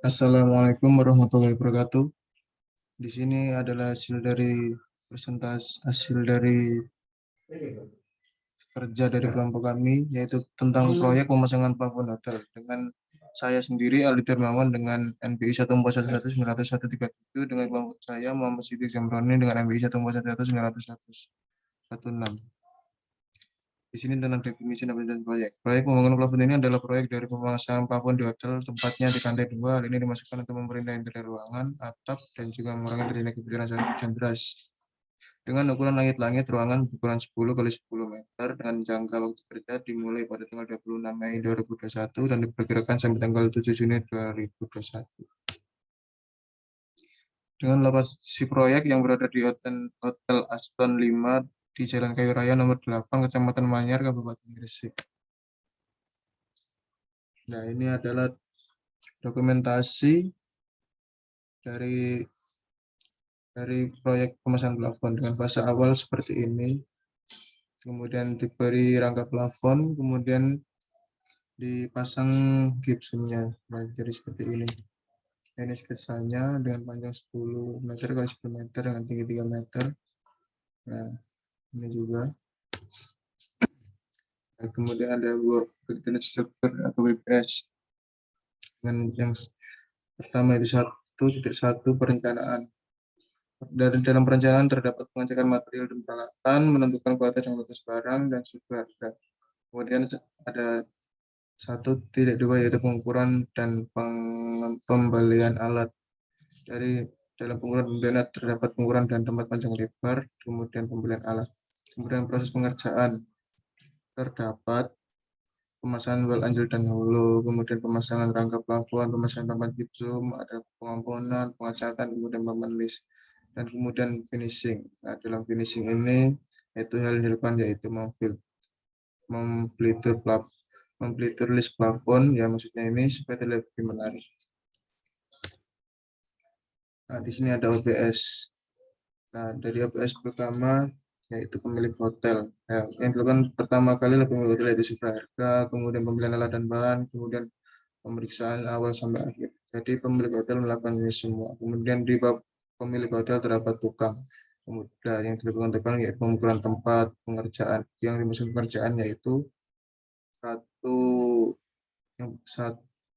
Assalamualaikum warahmatullahi wabarakatuh. Di sini adalah hasil dari kerja dari kelompok kami, yaitu tentang proyek pemasangan plafon hotel dengan saya sendiri Aldi Dermawan dengan NBI 141191137 dengan kelompok saya Muhammad Siddiq Zamroni dengan NBI 141191116. Di sini tentang definisi dan proyek. Proyek pembangunan plafon ini adalah proyek dari pemasangan plafon di hotel, tempatnya di lantai 2. Hal ini dimasukkan untuk memperindah interior ruangan, atap, dan juga mengurangi terjadinya kebijakan hujan deras. Dengan ukuran langit-langit ruangan berukuran 10 kali 10 meter dengan jangka waktu kerja dimulai pada tanggal 26 Mei 2021 dan diperkirakan sampai tanggal 7 Juni 2021. Dengan lokasi proyek yang berada di Hotel Aston 5 di Jalan Kayu Raya nomor 8, Kecamatan Manyar, Kabupaten Gresik. Nah, ini adalah dokumentasi dari proyek pemasangan plafon dengan fase awal seperti ini. Kemudian diberi rangka plafon, kemudian dipasang gipsumnya. Nah, jadi seperti ini. Ini sketsanya dengan panjang 10 meter kali 10 meter dengan tinggi 3 meter. Nah, ini juga. Nah, kemudian ada work maintenance structure atau WPS. Dengan yang pertama itu 1.1 perencanaan. Dalam perencanaan terdapat pengecekan material dan peralatan, menentukan kualitas dan kualitas barang, dan suku harga. Kemudian ada 1.2 yaitu pengukuran dan pembelian alat. Dalam pengukuran pembelian terdapat pengukuran dan tempat panjang lebar, kemudian pembelian alat. Kemudian proses pengerjaan terdapat pemasangan well anjlok dan hulu, kemudian pemasangan rangka plafon, pemasangan papan gipsum, ada pengampunan, pengecatan, kemudian papan list, dan kemudian finishing. Nah, dalam finishing ini yaitu hal yang dilakukan yaitu memplitur list plafon, ya maksudnya ini supaya terlihat lebih menarik. Nah, di sini ada OBS. Nah, dari OBS pertama yaitu pemilik hotel. Ya, yang dilakukan pertama kali oleh pemilik hotel yaitu sifra harga, kemudian pembelian alat dan bahan, kemudian pemeriksaan awal sampai akhir. Jadi pemilik hotel melakukan ini semua. Kemudian di bab pemilik hotel terdapat tukang. Kemudian yang dilakukan tukang yaitu pengukuran tempat, pengerjaan. Yang dimaksud pengerjaan yaitu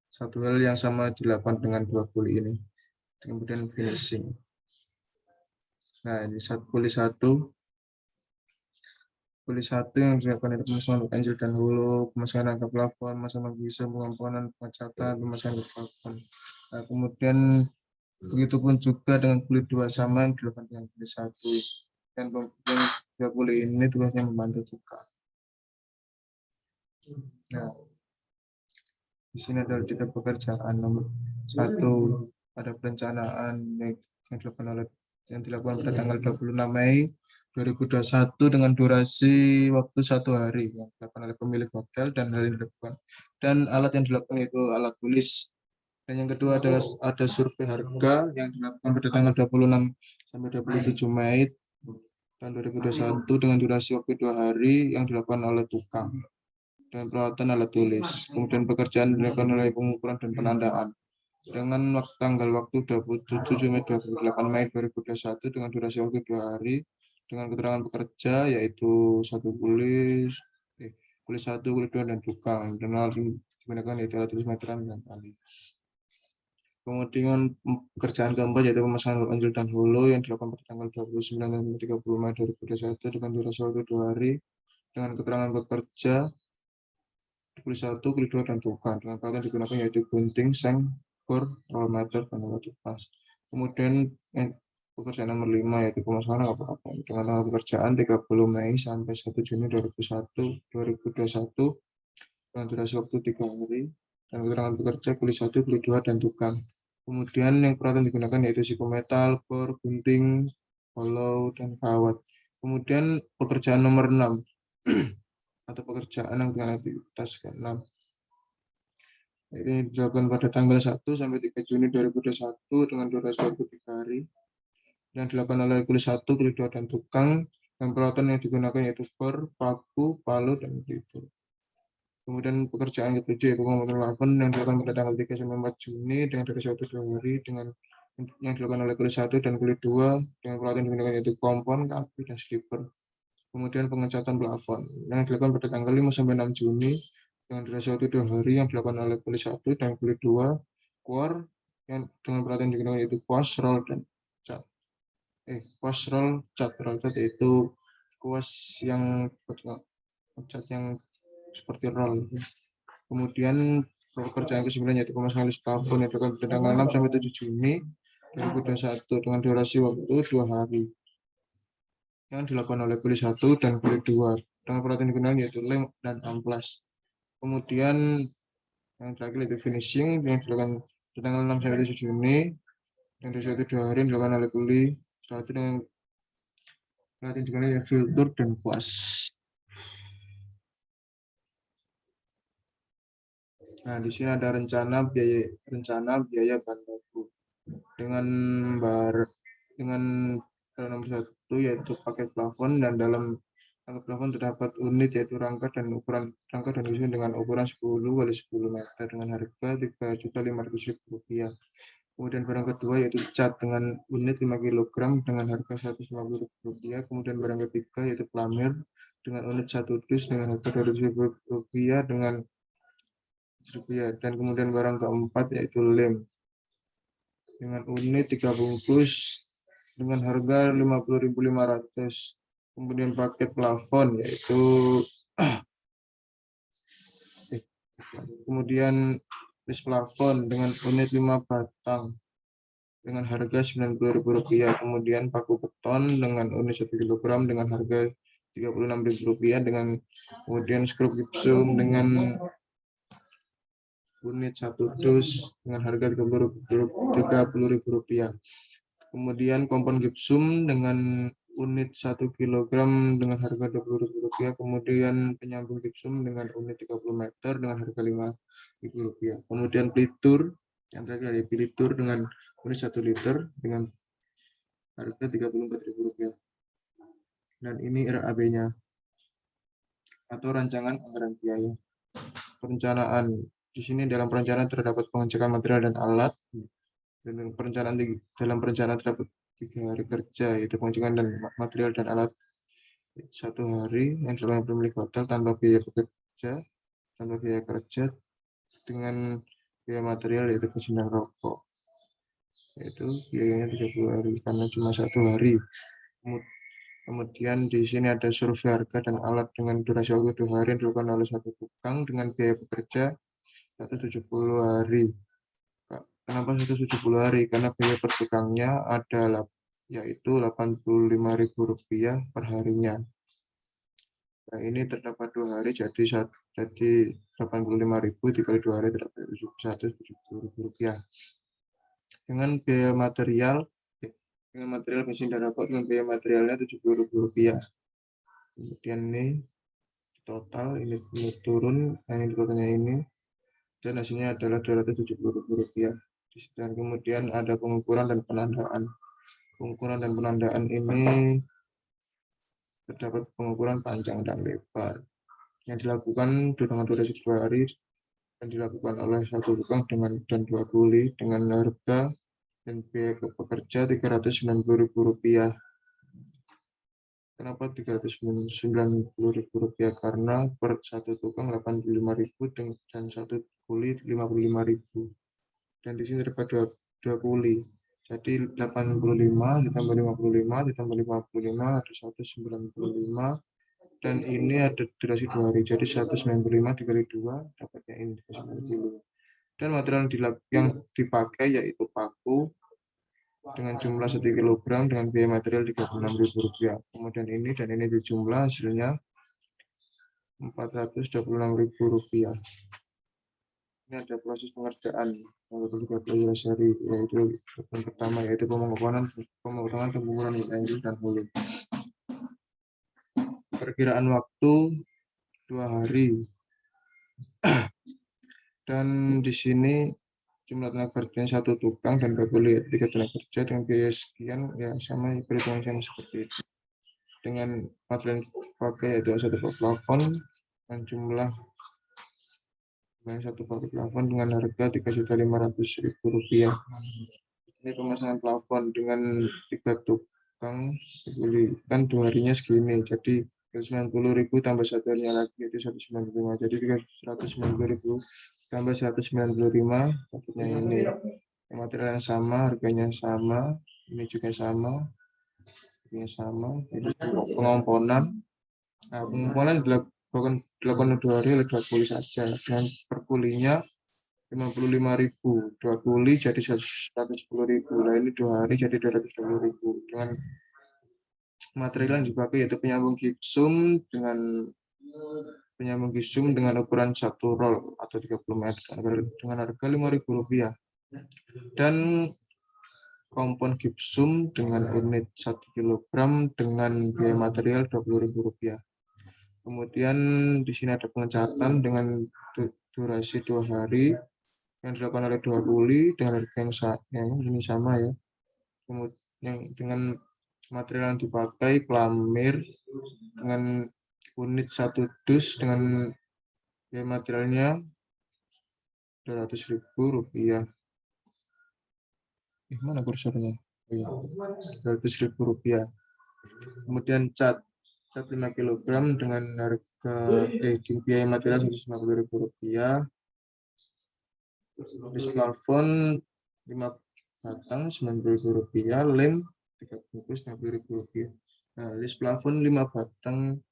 satu hal yang sama dilakukan dengan dua kuli ini. Kemudian finishing. Nah, ini kuli satu yang dilakukan itu pemasangan anjlok dan hulu, pemasangan rangka plafon, pemasangan gipsum, pengampunan, pengecatan, pemasangan plafon. Nah, kemudian begitupun juga dengan kuli 2 sama yang dilakukan dengan kuli 1. Dan kemudian 2 kuli ini tugasnya membantu tukang. Nah, di sini adalah detail pekerjaan nomor 1, ada perencanaan yang dilakukan pada tanggal 26 Mei 2021 dengan durasi waktu 1 hari yang dilakukan oleh pemilik hotel dan hal yang dilakukan. Dan alat yang dilakukan itu alat tulis. Dan yang kedua adalah ada survei harga yang dilakukan pada tanggal 26 sampai 27 Mei tahun 2021 dengan durasi waktu 2 hari yang dilakukan oleh tukang dan peralatan alat tulis. Kemudian pekerjaan dilakukan oleh pengukuran dan penandaan dengan tanggal waktu 27 Mei 28 Mei 2021 dengan durasi waktu 2 hari dengan keterangan pekerja yaitu kuli 1, kuli 2, dan tukang. Dan alat yang digunakan yaitu alat tulis meteran dan tali. Kemudian pekerjaan keempat yaitu pemasangan anjlok dan hulu yang dilakukan pada tanggal 29 dan 30 Mei 2021 dengan durasi waktu 2 hari dengan keterangan pekerja kuli 1, kuli 2, dan tukang. Dengan peralatan digunakan yaitu gunting, seng, kur, rollmeter, dan alat tupas. Kemudian pekerjaan nomor 5 yaitu pemasangan apa-apa dengan tanggal pekerjaan 30 Mei sampai 1 Juni 2021 dengan durasi waktu 3 hari dan keterangan pekerja kuli 1, kuli 2, dan tukang. Kemudian yang peralatan digunakan yaitu psikometal, kur, gunting, hollow, dan kawat. Kemudian pekerjaan nomor 6 atau pekerjaan yang dengan aktivitas ke-6 ini dilakukan pada tanggal 1 sampai 3 Juni 2021 dengan durasi waktu 3 hari yang dilakukan oleh kuli 1, kuli 2, dan tukang Dan peralatan yang digunakan yaitu per, paku, palu, dan pelipur. Kemudian pekerjaan ketujuh yaitu pembangunan lapangan yang dilakukan pada tanggal 3 sampai 4 Juni dengan durasi waktu 2 hari dengan yang dilakukan oleh kulit 1 dan kulit 2 dengan peralatan yang digunakan yaitu kompon, kayu, dan slipper. Kemudian pengecatan plafon yang dilakukan pada tanggal 5 sampai 6 Juni dengan durasi waktu 2 hari yang dilakukan oleh kulit 1 dan kulit 2 core yang dengan peralatan yang digunakan yaitu kuas, roll, dan cat. Kuas, roll, cat. Roll cat yaitu kuas yang cat yang seperti roll. Kemudian pekerjaan ke-9 yaitu pemasangan list plafon yang dilakukan pada tanggal 6 sampai 7 Juni 2021 dengan durasi waktu 2 hari yang dilakukan oleh kulit 1 dan kulit 2 dengan peralatan digunakan yaitu lem dan amplas. Kemudian yang terakhir yaitu finishing yang dilakukan pada tanggal 6 sampai 7 Juni dan durasi waktu 2 hari yang dilakukan oleh kulit 1 dengan peralatan digunakan yaitu filter dan kuas. Nah, di sini ada rencana biaya bahan baku dengan nomor 1 yaitu paket plafon dan dalam paket plafon terdapat unit yaitu rangka dan disusun dengan ukuran 10 kali 10 meter dengan harga Rp3.500.000. Kemudian barang kedua yaitu cat dengan unit 5 kg dengan harga Rp150.000. Kemudian barang ketiga yaitu pelamir dengan unit 1 dus dengan harga Rp200.000 dengan rupiah. Dan kemudian barang keempat yaitu lem dengan unit 3 bungkus dengan harga Rp50.500. Kemudian paket plafon yaitu kemudian list plafon dengan unit 5 batang dengan harga Rp90.000. Kemudian paku beton dengan unit 1 kg dengan harga Rp36.000 dengan kemudian skrup gipsum dengan unit 1 dus dengan harga Rp30.000. Kemudian kompon gipsum dengan unit 1 kg dengan harga Rp20.000. Kemudian penyambung gipsum dengan unit 30 meter dengan harga Rp5.000. Kemudian pelitur, yang terakhir ada pelitur dengan unit 1 liter dengan harga Rp34.000. Dan ini RAB-nya atau rancangan anggaran biaya. Perencanaan. Di sini dalam perencanaan terdapat pengecekan material dan alat. Dan dalam perencanaan terdapat 3 hari kerja, yaitu pengecekan dan material dan alat 1 hari yang dilakukan pemilik hotel tanpa biaya kerja dengan biaya material yaitu bensin dan rokok. Yaitu biayanya 30 hari karena cuma 1 hari. Kemudian di sini ada survei harga dan alat dengan durasi waktu 2 hari yang dilakukan oleh 1 tukang dengan biaya pekerja 170 hari. Kenapa 170 hari? Karena biaya per tukangnya adalah yaitu Rp85.000 per harinya. Nah, ini terdapat 2 hari jadi 85.000 dikali 2 hari terdapat Rp170.000. Dengan biaya material bensin dan rokok dengan biaya materialnya Rp70.000. Kemudian ini total ini turun yang dibawahnya ini dan hasilnya adalah Rp270.000. Dan kemudian ada pengukuran dan penandaan. Pengukuran dan penandaan ini terdapat pengukuran panjang dan lebar yang dilakukan dengan durasi 2 hari dan dilakukan oleh 1 tukang dan 2 kuli dengan harga dan biaya pekerja Rp390.000. Kenapa Rp390.000? Karena per 1 tukang Rp85.000 dan 1 kuli Rp55.000. Dan di sini terdapat 2 kuli. Jadi 85 ditambah 55 ditambah 55 ada 195 dan ini ada durasi 2 hari. Jadi 195 dikali 2 dapatnya ini 90. Dan material yang dipakai yaitu paku dengan jumlah 1 kg dengan biaya material Rp36.000. Kemudian ini dan ini dijumlah hasilnya Rp426.000. Ini ada proses pengerjaan yang perlu kita pelajari yaitu yang pertama yaitu pemotongan, pembunuhan lanjut dan hulu. Perkiraan waktu 2 hari. Dan di sini jumlah tenaga kerja 1 tukang dan 3 tenaga kerja dengan biaya sekian ya sama perhitungan sama seperti itu. dengan material yang dipakai yaitu satu plafon dan jumlah yang satu paket plafon dengan harga Rp3.500.000. Ini pemasangan plafon dengan 3 tukang dibelikan 2 harinya segini, jadi 90.000 tambah 1 harinya lagi itu 195, jadi 190.000 tambah 195 dapatnya ini. Material yang sama, harganya sama, ini juga sama, harganya sama. Jadi pengomponan, nah pengomponan dilakukan 2 hari oleh 2 kuli saja, dan per kulinya 55.000, 2 kuli jadi 110.000. Nah ini 2 hari jadi 220.000 dengan material yang dipakai yaitu penyambung gipsum dengan ukuran 1 roll atau 30 meter dengan harga Rp5.000 dan kompon gipsum dengan unit 1 kg dengan biaya material Rp20.000. Kemudian di sini ada pengecatan dengan durasi 2 hari yang dilakukan oleh 2 kuli dengan harga yang ini sama ya. Kemudian dengan material yang dipakai pelamir dengan unit 1 dus dengan biaya materialnya Rp200.000. Mana kursornya? Oh, iya. Rp200.000. Kemudian cat 5 kg dengan harga biaya material Rp150.000. List plafon 5 batang Rp90.000, lem 3 bungkus Rp60.000. Nah, list plafon 5 batang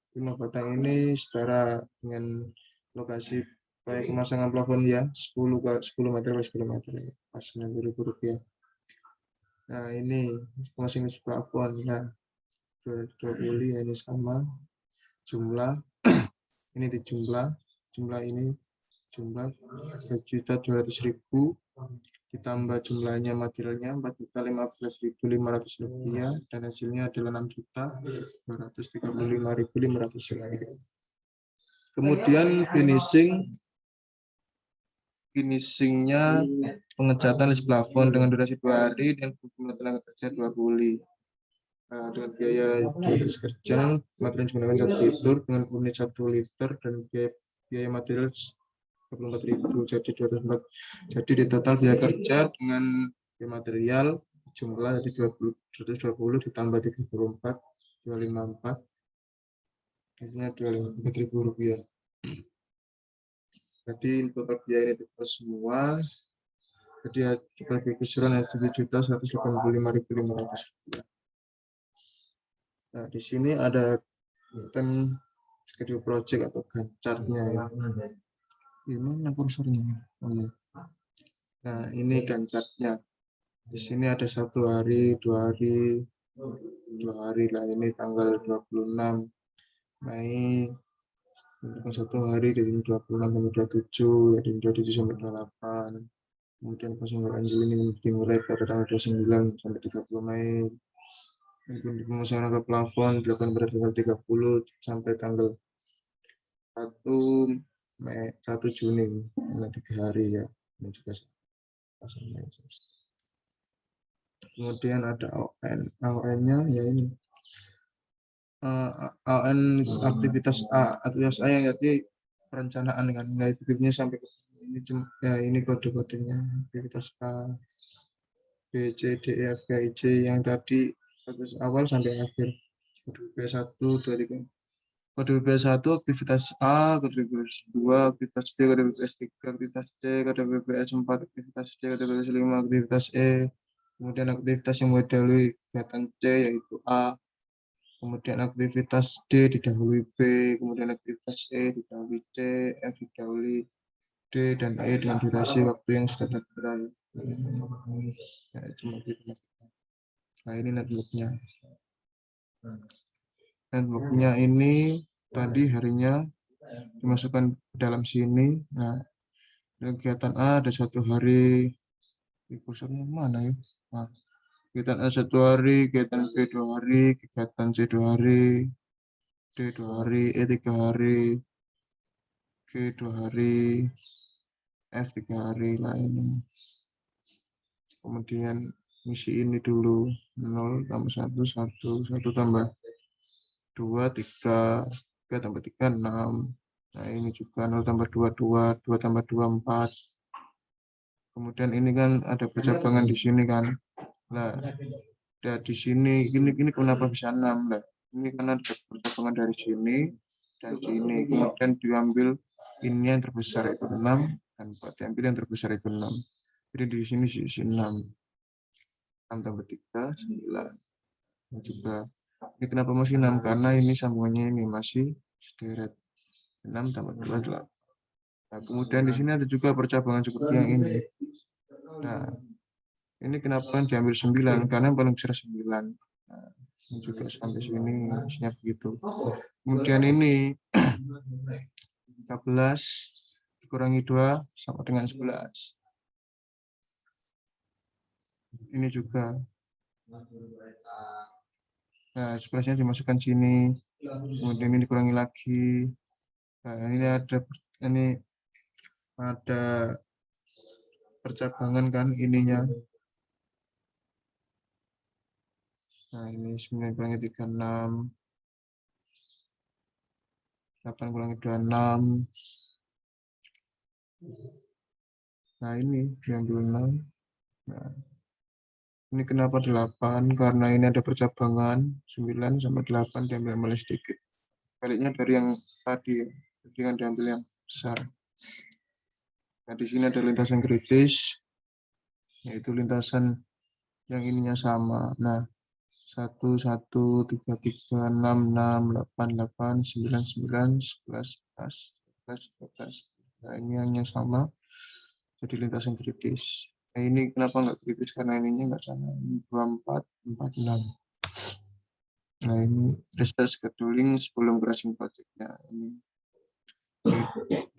ini setara dengan lokasi baik pemasangan plafon ya 10 meter x 10 meter pas Rp90.000. Nah, ini pemasangan list plafon. Nah, 2 kuli ini sama jumlah ini jumlah 3.200.000 ditambah jumlahnya materialnya Rp4.015.500 dan hasilnya adalah Rp6.235.500. Kemudian finishingnya pengecatan list plafon dengan durasi 2 hari dan tenaga kerja 2 kuli. Nah, dengan biaya kerja material menggunakan titur dengan unit 1 liter dan biaya material 24.000 jadi 204. Jadi di total biaya kerja dengan biaya material jumlah jadi 220 ditambah 34 254 hasilnya Rp254.000. Jadi total biaya ini semua jadi sebagai keseluruhan Rp7.185.500. Nah, di sini ada tem schedule project atau Gantt-chartnya ya. Gimana kursornya? Oh iya. Nah, ini Gantt-chartnya. Di sini ada 1 hari, 2 hari, 2 hari lah ini tanggal 26 Mei. 1 hari dari 26 sampai 27, dari 27 sampai 28. Kemudian pas ini dimulai pada tanggal 29 sampai 30 Mei. Kemudian pemasangan ke plafon dilakukan pada tanggal 30 sampai tanggal 1 Juni. Ini 3 hari ya. Ini juga pasangnya. Kemudian ada AON-nya ya ini. AON aktivitas A yang jadi perencanaan dengan nilai bibitnya sampai ini ya ini kode-kodenya aktivitas A B C D E F G I J yang tadi awal sampai akhir. Kode BP1 2 3 kode BP1 aktivitas A, kode BPS 2 aktivitas B, kode BPS 3 aktivitas C, kode BPS 4 aktivitas D, kode BPS 5 aktivitas E. Kemudian aktivitas yang mendahului kegiatan C yaitu A. Kemudian aktivitas D didahului B, kemudian aktivitas E didahului C, F didahului D, dan E dengan durasi waktu yang sudah tertera. Ya, cuma gitu. Nah, ini networknya. Networknya ini tadi harinya dimasukkan ke dalam sini. Nah, kegiatan A ada 1 hari. Di kursornya mana ya? Nah, kegiatan A 1 hari, kegiatan B 2 hari, kegiatan C 2 hari, D 2 hari, E 3 hari, G 2 hari, F 3 hari lah ini. Kemudian misi ini dulu 0 tambah 1 1 1 tambah 2, 3, 3 tambah 3, 6. Nah, ini juga 0 tambah 2, 2, 2 tambah 2, 4. Kemudian ini kan ada percabangan di sini kan. Nah, di sini, ini kenapa bisa 6? Nah, ini karena ada percabangan dari sini dan sini. Kemudian diambil ini yang terbesar itu 6, dan diambil yang terbesar itu 6. Jadi di sini sisi 6. 6 tambah 3, 9. Dan juga, ini kenapa masih 6? Karena ini sambungannya ini masih sederet. 6 tambah 2, 8. Nah, kemudian di sini ada juga percabangan seperti yang ini. Nah, ini kenapa diambil 9? Karena yang paling besar 9. Nah, ini juga sampai sini isinya begitu. Kemudian ini 13 dikurangi 2 sama dengan 11. Ini juga. Nah, 11-nya dimasukkan sini. Kemudian ini dikurangi lagi. Nah, ini ada percabangan kan ininya. Nah, ini 9 kurangi 3, 6. 8 kurangi 2, 6. Nah, ini diambil 6. Nah, ini kenapa 8? Karena ini ada percabangan 9 sama 8 diambil mulai sedikit. Baliknya dari yang tadi ya, dengan diambil yang besar. Nah, di sini ada lintasan kritis, yaitu lintasan yang ininya sama. Nah, 1, 1, 3, 3, 6, 6, 8, 8, 9, 9, 11, 11, 12, 12. Nah, ini hanya sama, jadi lintasan kritis. Nah, ini kenapa nggak kritis? Karena ininya nggak sama. Ini 24, 46. Nah, ini research scheduling sebelum crashing project-nya. Ini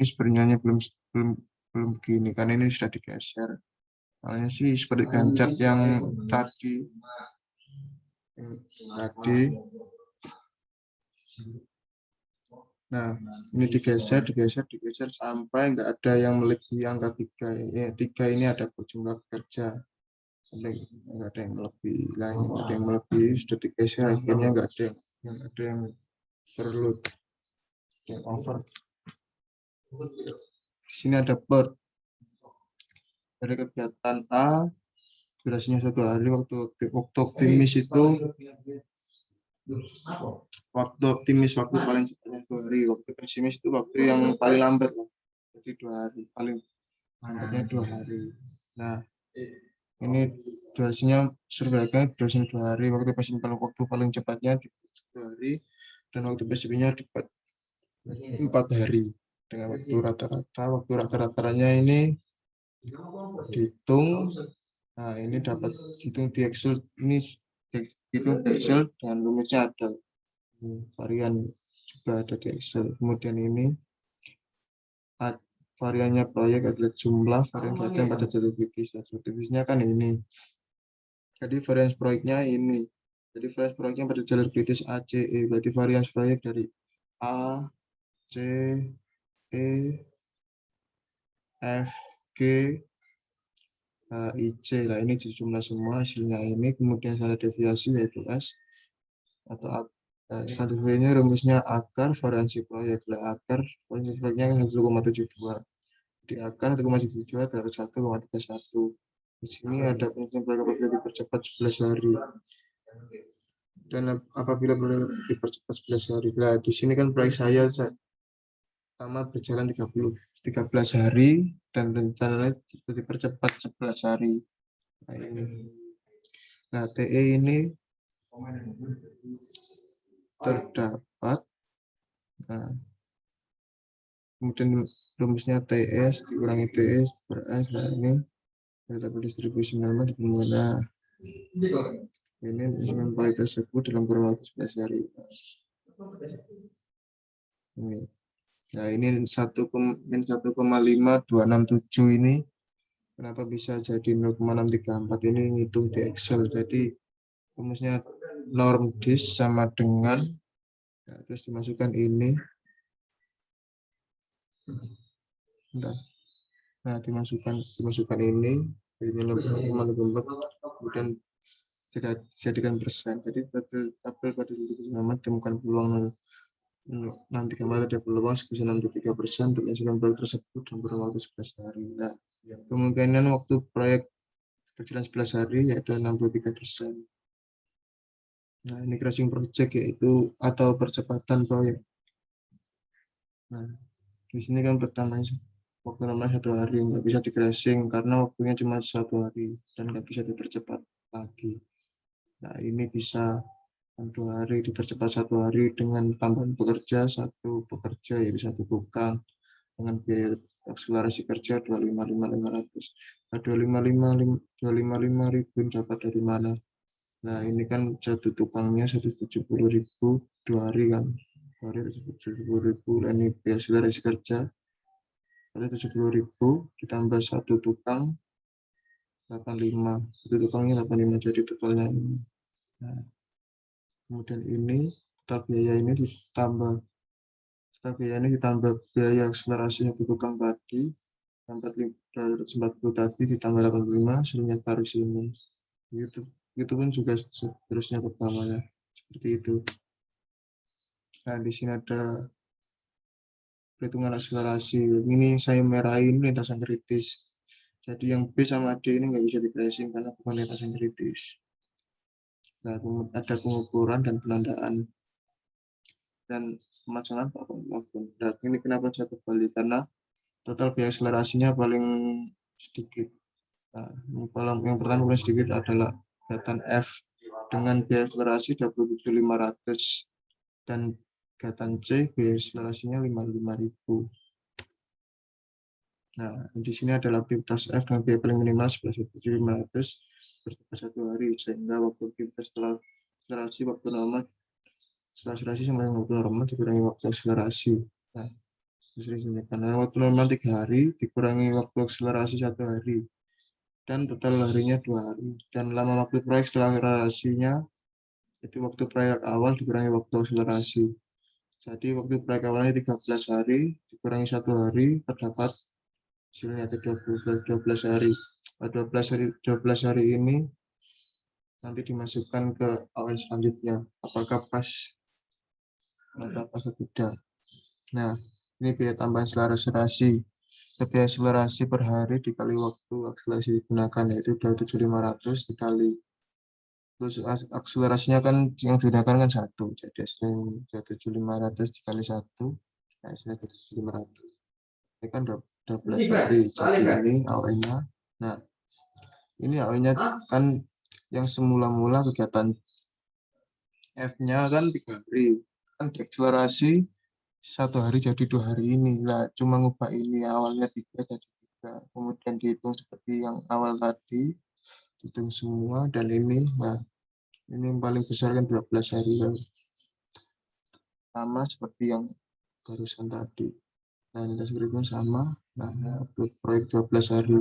sebenarnya belum begini, karena ini sudah digeser. Soalnya sih seperti gancat yang tadi. Nah, ini digeser sampai nggak ada yang melebihi angka 3. Ya, 3 ini ada jumlah pekerja. Nggak ada yang melebihi. Lain nggak ada yang melebihi, sudah digeser, akhirnya nggak ada yang overload, yang over. Di sini ada per. Dari kegiatan A, durasinya 1 hari, waktu optimis itu waktu paling cepatnya 2 hari, waktu pesimis itu waktu yang paling lambat, jadi 2 hari, paling lambatnya 2 hari. Nah, ini durasinya surveinya durasinya 2 hari, waktu pesimis waktu paling cepatnya 2 hari, dan waktu pesimisnya 4 hari dengan waktu rata-ratanya ini dihitung. Nah, ini dapat hitung di Excel, ini hitung di Excel dan rumusnya ada. Varian juga ada di Excel. Kemudian ini variannya proyek adalah jumlah varian data yang pada jalur kritis. Jalur kritisnya kan ini. Jadi varian proyeknya ini. Jadi varian proyeknya pada jalur kritis ACE. Berarti varian proyek dari A, C, E, F, G, I, C. Nah, ini jumlah semua hasilnya ini. Kemudian ada deviasi yaitu S atau A. Nah, selanjutnya rumusnya akar variansi proyek. Nah, akar variansi proyeknya 1,72. Di akar 1,72 dari 1,31. Di sini ada penelitian proyek apabila dipercepat 11 hari. Dan apabila dipercepat 11 hari. Nah, di sini kan proyek saya sama berjalan 13 hari dan rencananya dipercepat 11 hari. Nah, ini. Nah, TE ini terdapat. Nah, kemudian rumusnya TS dikurangi TS per S. Nah, ini terdapat distribusi normal di mana ini dengan proyek tersebut dalam kurun waktu 11 hari. Ini. Nah, ini 1,5267 ini kenapa bisa jadi 0,634 ini ngitung di Excel. Jadi rumusnya norm dis sama dengan, nah, terus dimasukkan ini. Nah, dimasukkan ini 0,4, kemudian jadikan persen. Jadi tabel pada titik nama temukan peluang nanti kembali ada peluang sebesar 63% untuk mengajukan proyek tersebut dalam kurun waktu 11 hari. Nah, kemungkinan waktu proyek berjalan 11 hari yaitu 63%. Nah, ini crashing project yaitu atau percepatan proyek. Nah, di sini kan pertamanya waktu namanya 1 hari, nggak bisa di crashing karena waktunya cuma 1 hari dan nggak bisa dipercepat lagi. Nah, ini bisa 2 hari dipercepat 1 hari dengan tambahan pekerja, 1 pekerja yaitu 1 tukang dengan biaya akselerasi kerja 255.500. Nah, 255.000 dapat dari mana? Nah, ini kan 1 tukangnya 170.000 2 hari kan. 2 hari 170.000, dan ini biaya akselerasi kerja 170.000 ditambah 1 tukang 85. 1 tukangnya 85, jadi totalnya ini. Nah, kemudian ini total biaya ini ditambah biaya akselerasi 1 tukang tadi, 440 tadi ditambah 85, hasilnya taruh sini. Itu pun juga seterusnya ke bawah ya, seperti itu. Nah, di sini ada perhitungan akselerasi. Ini saya merahin lintasan kritis. Jadi yang B sama D ini nggak bisa di-tracing karena bukan lintasan kritis. Nah, ada pengukuran dan penandaan dan pemasangan plafon. Nah, ini kenapa saya kembali? Karena total biaya akselerasinya paling sedikit. Nah, yang pertama paling sedikit adalah gatan F dengan biaya akselerasi 27.500 dan gatan C biaya akselerasinya 55.000. Nah, di sini adalah aktivitas F dengan biaya paling minimal 11.500 bercepat 1 hari, sehingga waktu aktivitas setelah akselerasi waktu normal setelah akselerasi sama dengan waktu normal dikurangi waktu akselerasi. Nah, karena waktu normal 3 hari dikurangi waktu akselerasi 1 hari, dan total harinya 2 hari. Dan lama waktu proyek setelah akselerasinya itu waktu proyek awal dikurangi waktu akselerasi. Jadi waktu proyek awalnya 13 hari dikurangi 1 hari terdapat hasilnya ada 12 hari. 12 hari ini nanti dimasukkan ke AON selanjutnya. Apakah pas atau tidak. Nah, ini biaya tambahan akselerasi. Biaya akselerasi per hari dikali waktu akselerasi digunakan, yaitu 27.500 dikali. Terus akselerasinya kan yang digunakan kan 1. Jadi hasilnya 27.500 dikali 1. Nah, hasilnya 27.500. Ini kan 12 hari. Jadi ini AON-nya. Nah, ini AON-nya kan yang semula-mula kegiatan F-nya kan 3 hari. Kan akselerasi 1 hari jadi 2 hari ini. Lah, cuma ngubah ini awalnya 3 jadi 3. Kemudian dihitung seperti yang awal tadi. Hitung semua dan ini. Nah, ini yang paling besar kan 12 hari. Sama seperti yang barusan tadi. Nah, ini berikutnya sama. Nah, untuk proyek 12 hari.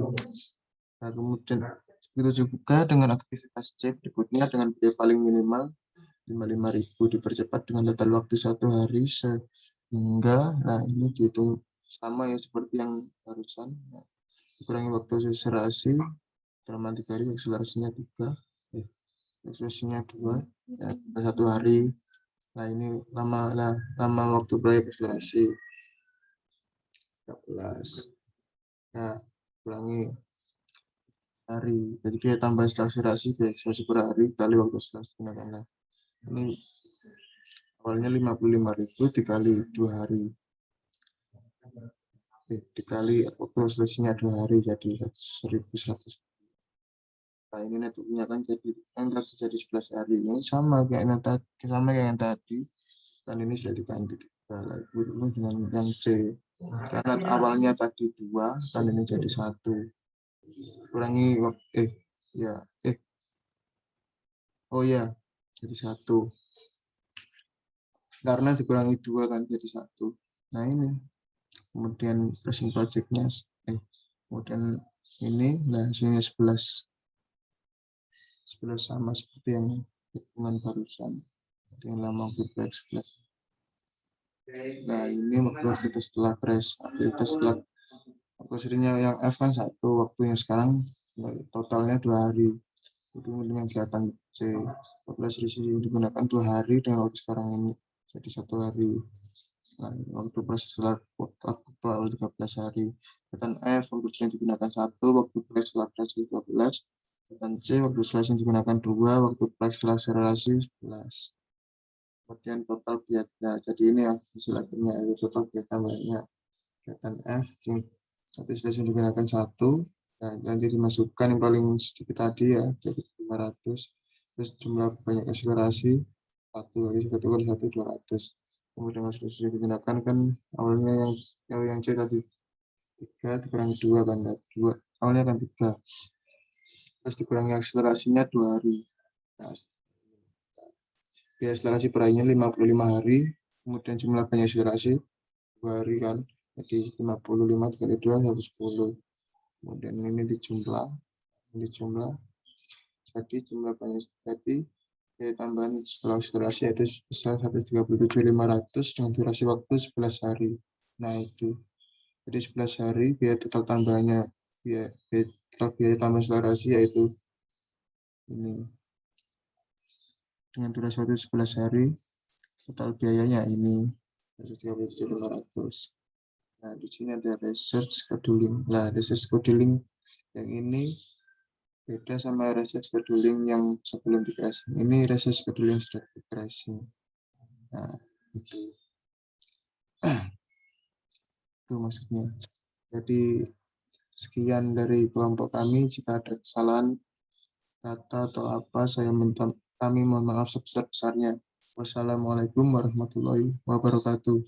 Nah, kemudian begitu juga dengan aktivitas C berikutnya dengan biaya paling minimal 55.000 dipercepat dengan total waktu 1 hari sehingga, nah ini dihitung sama ya seperti yang barusan. Nah, dikurangi waktu akselerasi dalam 3 hari, akselerasinya 3, akselerasinya 2, ya, 1 hari. Nah, ini lama waktu proyek akselerasi 13. Nah, kurangi hari. Jadi dia tambah akselerasi per hari kali waktu akselerasi gunakan. Nah, ini awalnya 55.000 dikali 2 hari. Dikali waktu akselerasinya 2 hari jadi 1.100. Nah, ini networknya kan jadi yang tadi jadi 11 hari. Ini sama kayak yang tadi. Dan ini sudah diganti 3 lagi dengan yang C. Karena awalnya tadi 2, dan ini jadi 1. Kurangi waktu oh ya, jadi 1. Karena dikurangi 2 kan jadi 1. Nah, ini. Kemudian pricing project-nya kemudian ini, nah hasilnya 11 sama seperti yang hitungan barusan. Jadi yang lama proyek 11. Nah, ini waktu aktivitas setelah crash. Aktivitas setelah waktu yang F kan 1, waktunya sekarang totalnya 2 hari. Kemudian kegiatan C, 14 revisi digunakan 2 hari dengan waktu sekarang ini, jadi 1 hari. Nah, waktu proses waktu 13 hari. Kegiatan F, waktu yang digunakan 1, waktu akselerasi 12. Kegiatan C, waktu akselerasi digunakan 2, waktu akselerasi 11. Kemudian total biaya. Jadi ini ya hasil akhirnya, itu total biaya tambahnya. Kegiatan F, akselerasi digunakan 1. Nah, nanti dimasukkan yang paling sedikit tadi ya, jadi 500. Terus jumlah banyak akselerasi 1 kali 1 kali 1 200. Kemudian akselerasi digunakan kan awalnya yang C tadi 3 dikurangi 2 kan 2. Awalnya kan 3. Terus dikurangi akselerasinya 2 hari. Nah, biaya akselerasi per harinya 55 hari. Kemudian jumlah banyak akselerasi 2 hari kan. Jadi 55 kali 2 110. Kemudian ini dijumlah. Jadi jumlah banyak tadi tambahan setelah akselerasi yaitu sebesar 137.500 dengan durasi waktu 11 hari. Nah itu, jadi 11 hari biaya total tambahannya, biaya tambah akselerasi yaitu ini dengan durasi waktu 11 hari, total biayanya ini 137.500. Nah di sini ada research scheduling. Nah research scheduling yang ini beda sama research scheduling yang sebelum di crashing. Ini research scheduling sudah di crashing. Nah, itu maksudnya. Jadi sekian dari kelompok kami. Jika ada kesalahan kata atau apa, kami mohon maaf sebesar-besarnya. Wassalamualaikum warahmatullahi wabarakatuh.